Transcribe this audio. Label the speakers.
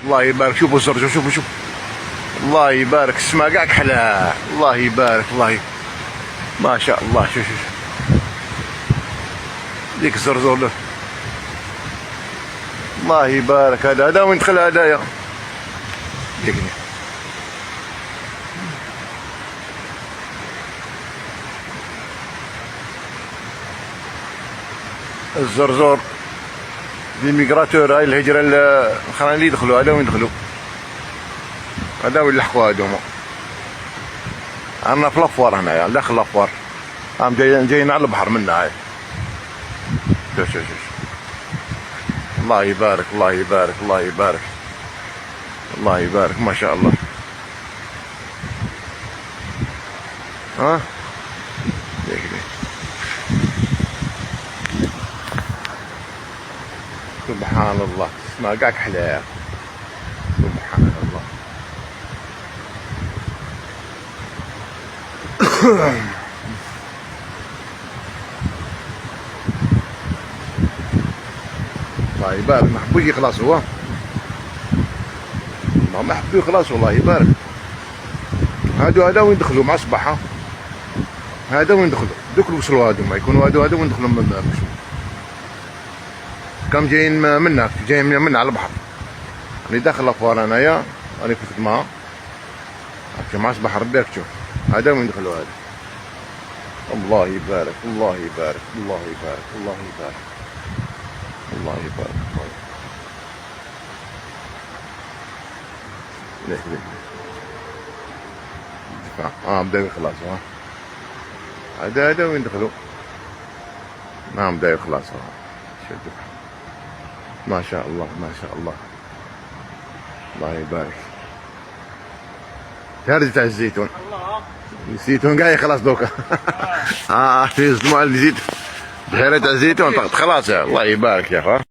Speaker 1: الله يبارك. شوفوا الزرجة، شوفوا. الله يبارك، السما كاع كحلة. الله يبارك. ما شاء الله. شوف ديك الزرزور له. الله يبارك. هذا وين دخل هدايا ديكني. الزرزور دي ميغراتور، هاي الهجرة الاخرين اللي يدخلوا. هذا وين يدخلوا، هذا وين يلحقوا. هذوما عندنا في الافوار هنايا داخل الافوار. هم جايين على البحر منا. هاي شوف. الله يبارك. الله يبارك ما شاء الله. ها سبحان الله. اسمع قاعد حلاوة. سبحان الله. الله يبارك. ما حبوش يخلص هو، ما حبوا يخلص. الله يبارك. هذا وين يدخلوا مع الصباح. هذا وين يدخلوا دوك وصلوا. هذو ما يكونوا هذو وين يدخلوا كم جايين منا على البحر. راني داخل الافوار انايا، راني في الخدمة مع الصباح. ربي تشوف هذا وين يدخلوا. هذا الله يبارك. ليه بداوا يخلصوا. هذا وين دخلوا. بداوا يخلصوا. ما شاء الله. الله يبارك. هذا تاع الزيتون. الزيتون قاعد يخلص دوكا. في الزيت بحيرة الزيتون خلاص. الله يبارك يا اخوان.